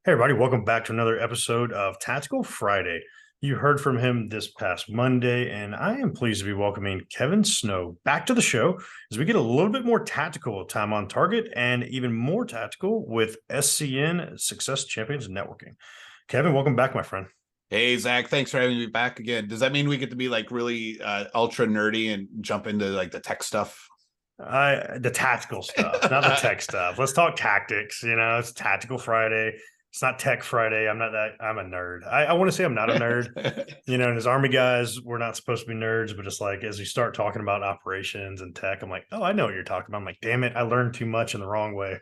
Hey, everybody, welcome back to another episode of Tactical Friday. You heard from him this past Monday, and I am pleased to be welcoming Kevin Snow back to the show as we get a little bit more tactical time on target and even more tactical with SCN Success Champions Networking. Kevin, welcome back, my friend. Hey, Zach, thanks for having me back again. Does that mean we get to be like really ultra nerdy and jump into like the tech stuff? The tactical stuff, not the tech stuff. Let's talk tactics. It's Tactical Friday. It's not Tech Friday. I'm not that. I'm a nerd. I want to say I'm not a nerd. And as Army guys, we're not supposed to be nerds, but just like as you start talking about operations and tech, I'm like, oh, I know what you're talking about. I'm like, damn it, I learned too much in the wrong way.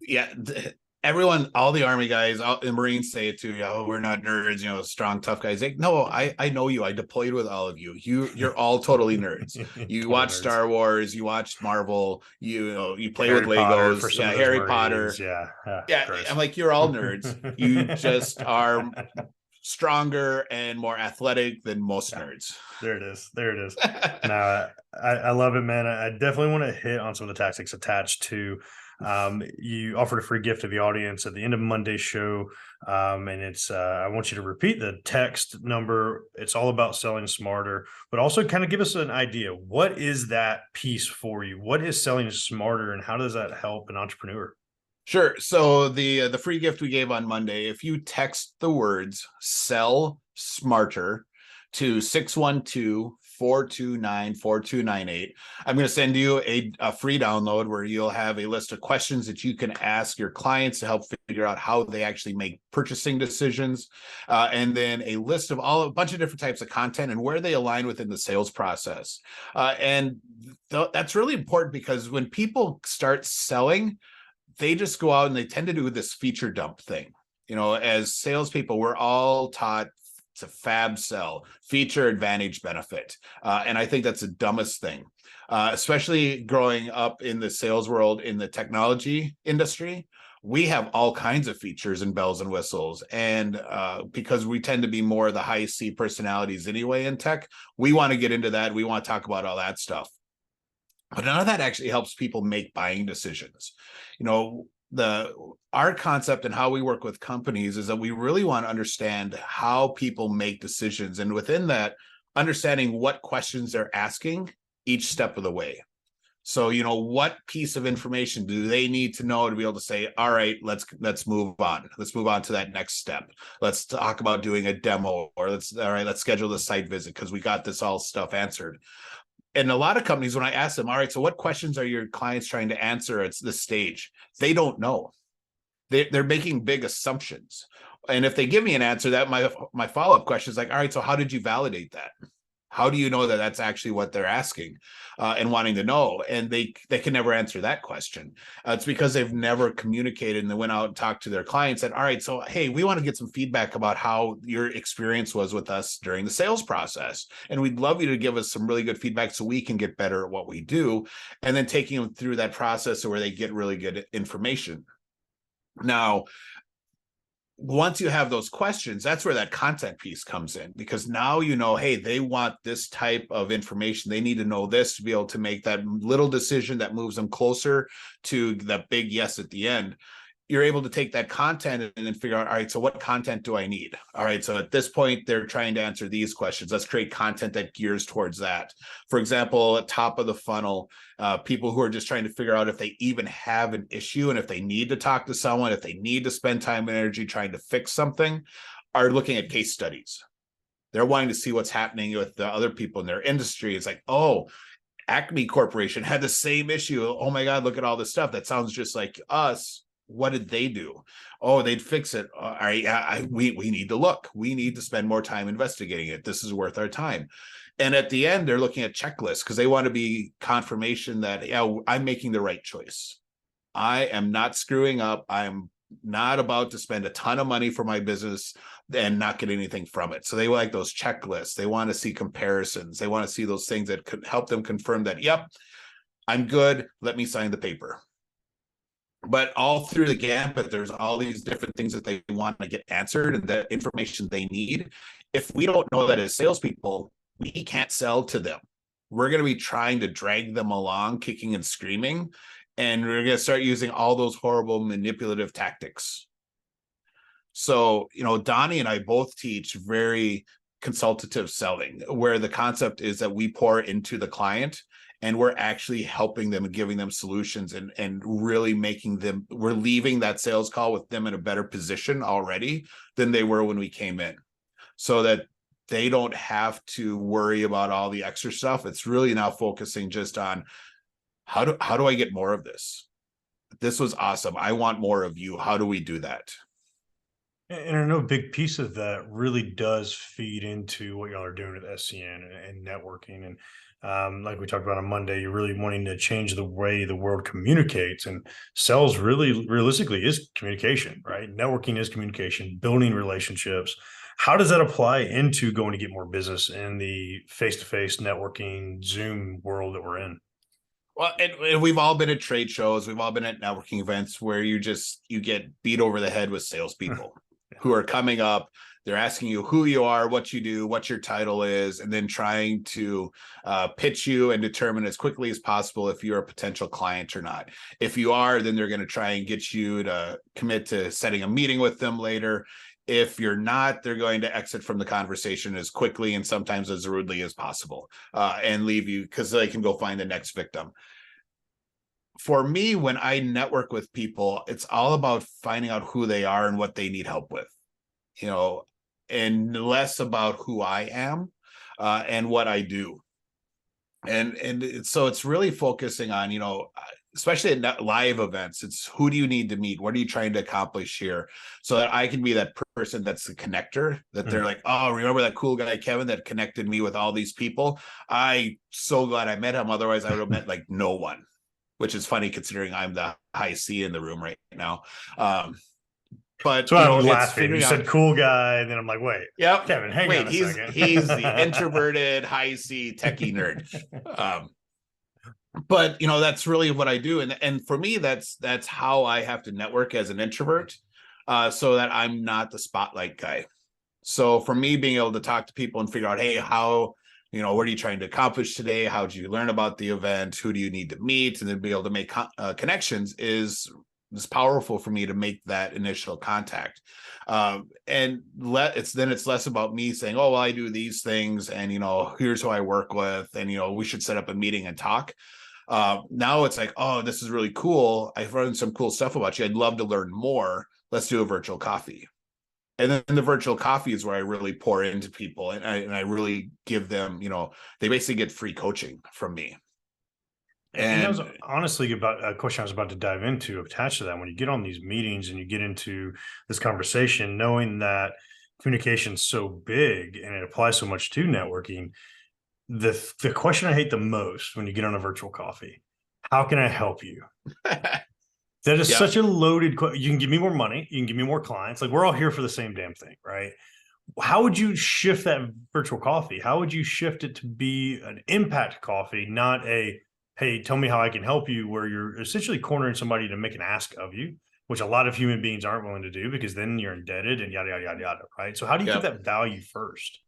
Yeah, everyone, all the Army guys, all the Marines say it too. Oh, we're not nerds, strong, tough guys. Like, no, I know you. I deployed with all of you. You're all totally nerds. You Total watch nerds. Star Wars, you watch Marvel, you play Harry with Potter for Legos. some Yeah, of those Harry Marines. Potter. Yeah, Yeah, gross. I'm like, you're all nerds. You just are stronger and more athletic than most nerds. There it is. There it is. No, I love it, man. I definitely want to hit on some of the tactics attached to. You offered a free gift to the audience at the end of Monday's show, and it's I want you to repeat the text number. It's all about selling smarter, but also kind of give us an idea. What is that piece for you? What is selling smarter, and how does that help an entrepreneur? Sure. So the free gift we gave on Monday, if you text the words "sell smarter" to 612-429-4298, I'm going to send you a free download where you'll have a list of questions that you can ask your clients to help figure out how they actually make purchasing decisions, and then a list of a bunch of different types of content and where they align within the sales process. And that's really important because when people start selling, they just go out and they tend to do this feature dump thing. As salespeople, we're all taught to fab sell, feature, advantage, benefit. And I think that's the dumbest thing, especially growing up in the sales world in the technology industry. We have all kinds of features and bells and whistles. And because we tend to be more of the high C personalities anyway in tech, we want to get into that. We want to talk about all that stuff. But none of that actually helps people make buying decisions. Our concept and how we work with companies is that we really want to understand how people make decisions, and within that, understanding what questions they're asking each step of the way. So, what piece of information do they need to know to be able to say, all right, let's move on. Let's move on to that next step. Let's talk about doing a demo, or let's schedule the site visit because we got this all stuff answered. And a lot of companies, when I ask them, all right, so what questions are your clients trying to answer at this stage? They don't know. They're making big assumptions. And if they give me an answer, that my follow-up question is like, all right, so how did you validate that? How do you know that that's actually what they're asking and wanting to know? And they can never answer that question. It's because they've never communicated, and they went out and talked to their clients and, all right, so, hey, we want to get some feedback about how your experience was with us during the sales process. And we'd love you to give us some really good feedback so we can get better at what we do. And then taking them through that process where they get really good information. Now, once you have those questions, that's where that content piece comes in, because now hey, they want this type of information. They need to know this to be able to make that little decision that moves them closer to that big yes at the end. You're able to take that content and then figure out, all right, so what content do I need? All right, so at this point, they're trying to answer these questions. Let's create content that gears towards that. For example, at top of the funnel, people who are just trying to figure out if they even have an issue and if they need to talk to someone, if they need to spend time and energy trying to fix something, are looking at case studies. They're wanting to see what's happening with the other people in their industry. It's like, oh, Acme Corporation had the same issue. Oh my God, look at all this stuff. That sounds just like us. What did they do? Oh, they'd fix it. All right, we need to look. We need to spend more time investigating it. This is worth our time. And at the end, they're looking at checklists because they want to be confirmation that, yeah, I'm making the right choice. I am not screwing up. I'm not about to spend a ton of money for my business and not get anything from it. So they like those checklists. They want to see comparisons. They want to see those things that could help them confirm that, yep, I'm good. Let me sign the paper. But all through the gambit, there's all these different things that they want to get answered and the information they need. If we don't know that as salespeople, we can't sell to them. We're going to be trying to drag them along, kicking and screaming, and we're going to start using all those horrible manipulative tactics. So, Donnie and I both teach very consultative selling, where the concept is that we pour into the client and we're actually helping them and giving them solutions, and really we're leaving that sales call with them in a better position already than they were when we came in, so that they don't have to worry about all the extra stuff. It's really now focusing just on how do I get more of this? This was awesome. I want more of you. How do we do that? And I know a big piece of that really does feed into what y'all are doing with SCN and networking. And like we talked about on Monday, you're really wanting to change the way the world communicates. And sales really realistically is communication, right? Networking is communication, building relationships. How does that apply into going to get more business in the face-to-face networking Zoom world that we're in? Well, and we've all been at trade shows. We've all been at networking events where you get beat over the head with salespeople who are coming up. They're asking you who you are, what you do, what your title is, and then trying to pitch you and determine as quickly as possible if you're a potential client or not. If you are, then they're going to try and get you to commit to setting a meeting with them later. If you're not, they're going to exit from the conversation as quickly and sometimes as rudely as possible, and leave you because they can go find the next victim. For me, when I network with people, it's all about finding out who they are and what they need help with, and less about who I am and what I do. So it's really focusing on, especially at live events, it's who do you need to meet? What are you trying to accomplish here? So that I can be that person that's the connector, that they're like, oh, remember that cool guy, Kevin, that connected me with all these people? I'm so glad I met him. Otherwise, I would have met like no one, which is funny considering I'm the high C in the room right now. But so I'm laughing. You said cool guy, and then I'm like, wait, yep, Kevin, hang on a second. He's the introverted high C techie nerd. But that's really what I do, and for me, that's how I have to network as an introvert, so that I'm not the spotlight guy. So for me, being able to talk to people and figure out, hey, how, what are you trying to accomplish today? How did you learn about the event? Who do you need to meet? And then be able to make connections is powerful for me to make that initial contact. And it's less about me saying, oh, well, I do these things, and here's who I work with, and we should set up a meeting and talk. Now it's like, oh, this is really cool. I've learned some cool stuff about you. I'd love to learn more. Let's do a virtual coffee. And then the virtual coffee is where I really pour into people, and I really give them, they basically get free coaching from me. And that was honestly about a question I was about to dive into attached to that. When you get on these meetings and you get into this conversation, knowing that communication is so big and it applies so much to networking, the question I hate the most when you get on a virtual coffee, how can I help you? That is such a loaded question. You can give me more money. You can give me more clients. Like, we're all here for the same damn thing, right? How would you shift that virtual coffee? How would you shift it to be an impact coffee, not a, hey, tell me how I can help you, where you're essentially cornering somebody to make an ask of you, which a lot of human beings aren't willing to do because then you're indebted and yada, yada, yada, yada, right? So how do you get that value first?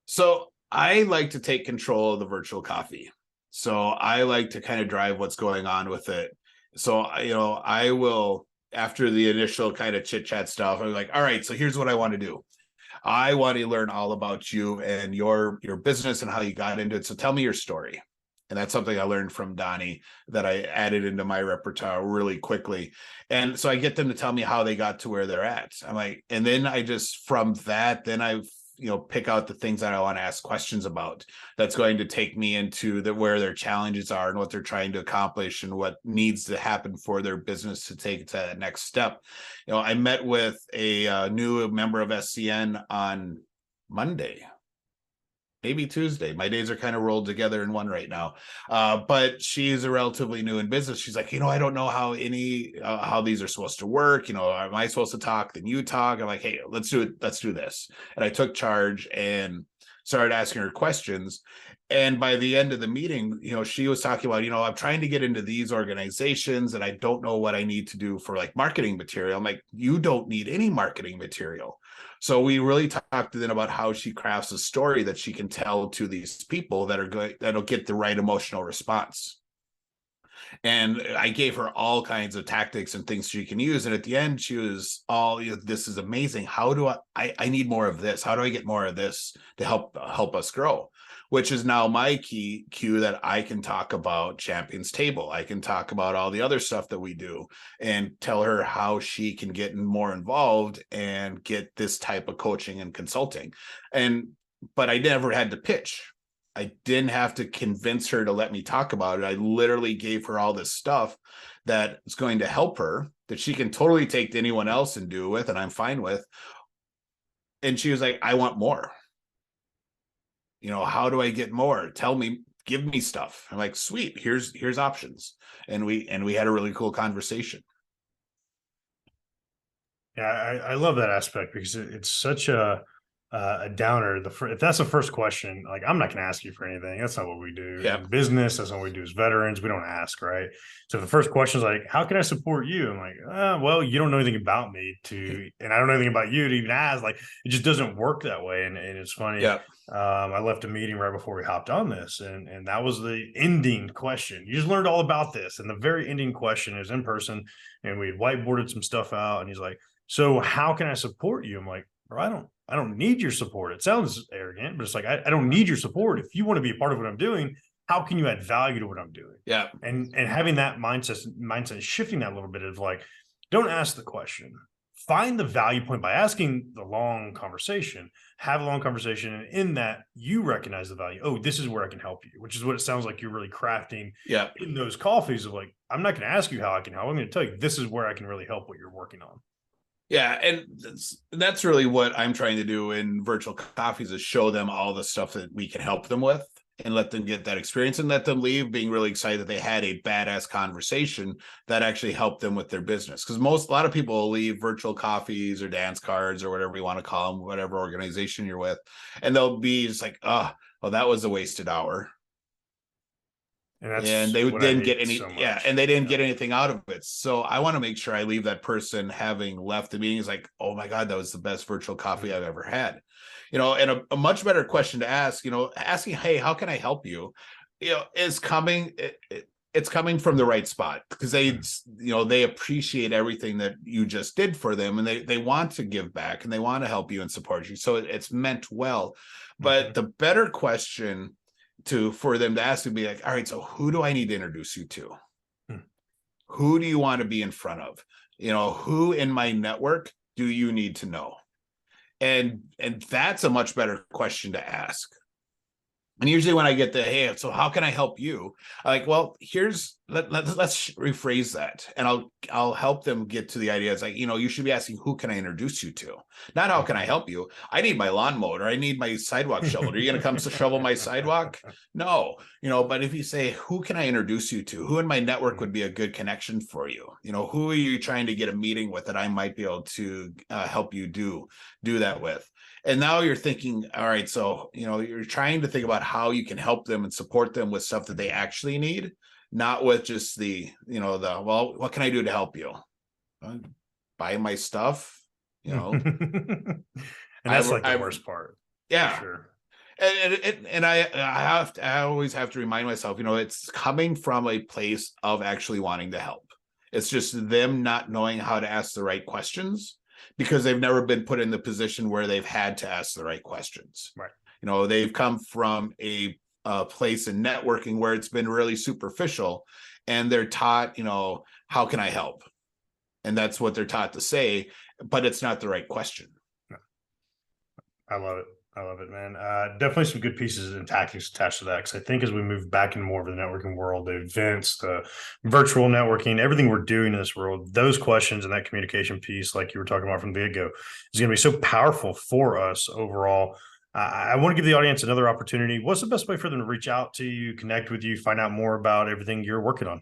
So I like to take control of the virtual coffee. So I like to kind of drive what's going on with it. So, I will, after the initial kind of chit chat stuff, I'm like, all right, so here's what I want to do. I want to learn all about you and your business and how you got into it. So tell me your story. And that's something I learned from Donnie that I added into my repertoire really quickly. And so I get them to tell me how they got to where they're at. I'm like, and then I just, from that, then I pick out the things that I want to ask questions about. That's going to take me into where their challenges are and what they're trying to accomplish and what needs to happen for their business to take it to that next step. I met with a new member of SCN on Monday, maybe Tuesday. My days are kind of rolled together in one right now. But she's a relatively new in business. She's like, I don't know how how these are supposed to work. Am I supposed to talk? Then you talk. I'm like, hey, let's do it. Let's do this. And I took charge and started asking her questions. And by the end of the meeting, she was talking about, I'm trying to get into these organizations and I don't know what I need to do for like marketing material. I'm like, you don't need any marketing material. So we really talked then about how she crafts a story that she can tell to these people that'll get the right emotional response. And I gave her all kinds of tactics and things she can use. And at the end, she was all, this is amazing. How do I need more of this? How do I get more of this to help us grow? Which is now my key cue that I can talk about Champions Table. I can talk about all the other stuff that we do and tell her how she can get more involved and get this type of coaching and consulting. But I never had to pitch. I didn't have to convince her to let me talk about it. I literally gave her all this stuff that is going to help her, that she can totally take to anyone else and do with, and I'm fine with. And she was like, I want more. How do I get more? Tell me, give me stuff. I'm like, sweet, here's options. And we had a really cool conversation. Yeah, I love that aspect because it's such a downer. If that's the first question, like, I'm not going to ask you for anything. That's not what we do in business. That's not what we do as veterans. We don't ask, right? So the first question is like, how can I support you? I'm like, well, you don't know anything about me and I don't know anything about you to even ask. Like, it just doesn't work that way. And it's funny. Yeah. I left a meeting right before we hopped on this, and that was the ending question. You just learned all about this, and the very ending question is in person, and we had whiteboarded some stuff out, and he's like, so how can I support you? I'm like, bro, I don't need your support. It sounds arrogant, but it's like, I don't need your support. If you want to be a part of what I'm doing, how can you add value to what I'm doing? Yeah. And having that mindset, shifting that a little bit of like, don't ask the question. Find the value point by asking the long conversation, have a long conversation. And in that, you recognize the value. Oh, this is where I can help you, which is what it sounds like you're really crafting in those coffees of like, I'm not going to ask you how I can help. I'm going to tell you, this is where I can really help what you're working on. Yeah, and that's really what I'm trying to do in virtual coffees, is show them all the stuff that we can help them with and let them get that experience and let them leave being really excited that they had a badass conversation that actually helped them with their business. Because a lot of people will leave virtual coffees or dance cards or whatever you want to call them, whatever organization you're with, and they'll be just like, oh, well, that was a wasted hour. And they didn't get any, and they didn't get anything out of it. So I want to make sure I leave that person having left the meeting is like, oh my God, that was the best virtual coffee I've ever had. And a much better question to ask, asking, hey, how can I help you? Is coming, it's coming from the right spot, because they appreciate everything that you just did for them, and they want to give back and they want to help you and support you. So it's meant well. But the better question for them to ask would be like, all right, so who do I need to introduce you to? Who do you want to be in front of? Who in my network do you need to know? And that's a much better question to ask. And usually when I get the, hey, so how can I help you? I'm like, well, let's rephrase that. And I'll help them get to the idea. It's like, you should be asking, who can I introduce you to? Not how can I help you? I need my lawn mowed, or I need my sidewalk shoveled. Are you going to come to shovel my sidewalk? No, but if you say, who can I introduce you to? Who in my network would be a good connection for you? Who are you trying to get a meeting with that I might be able to help you do that with? And now you're thinking, all right, so, you're trying to think about how you can help them and support them with stuff that they actually need, not with just well, what can I do to help you? Buy my stuff, And that's the worst part. Yeah. Sure. And I always have to remind myself, it's coming from a place of actually wanting to help. It's just them not knowing how to ask the right questions, because they've never been put in the position where they've had to ask the right questions. Right. They've come from a place in networking where it's been really superficial, and they're taught, how can I help? And that's what they're taught to say, but it's not the right question. No. I love it, man. Definitely some good pieces and tactics attached to that, because I think as we move back into more of the networking world, the events, the virtual networking, everything we're doing in this world, those questions and that communication piece, like you were talking about from the get-go, is going to be so powerful for us overall. I want to give the audience another opportunity. What's the best way for them to reach out to you, connect with you, find out more about everything you're working on?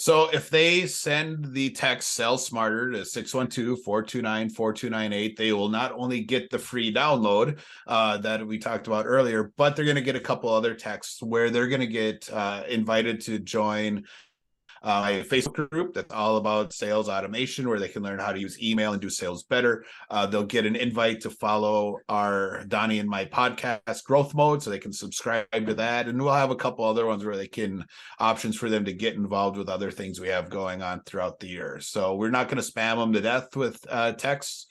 So if they send the text "Sell Smarter" to 612-429-4298, they will not only get the free download that we talked about earlier, but they're going to get a couple other texts where they're going to get invited to join My Facebook group that's all about sales automation, where they can learn how to use email and do sales better. They'll get an invite to follow our Donnie and my podcast Growth Mode, so they can subscribe to that. And we'll have a couple other ones where they can options for them to get involved with other things we have going on throughout the year. So we're not going to spam them to death with texts.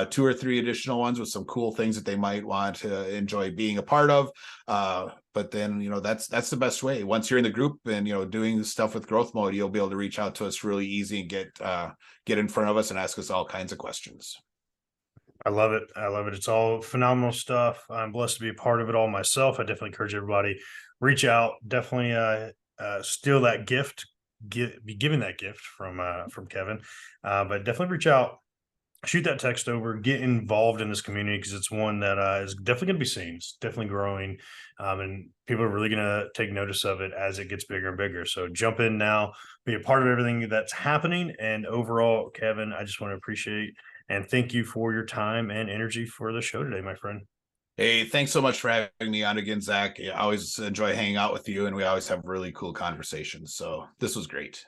2 or 3 additional ones with some cool things that they might want to enjoy being a part of. But then, that's the best way. Once you're in the group and, doing stuff with Growth Mode, you'll be able to reach out to us really easy and get in front of us and ask us all kinds of questions. I love it. I love it. It's all phenomenal stuff. I'm blessed to be a part of it all myself. I definitely encourage everybody, reach out, definitely steal that gift, be given that gift from Kevin. But definitely reach out, shoot that text over, get involved in this community, because it's one that is definitely going to be seen. It's definitely growing, and people are really going to take notice of it as it gets bigger and bigger. So jump in now, be a part of everything that's happening. And overall, Kevin, I just want to appreciate and thank you for your time and energy for the show today, my friend. Hey, thanks so much for having me on again, Zach. I always enjoy hanging out with you, and we always have really cool conversations. So this was great.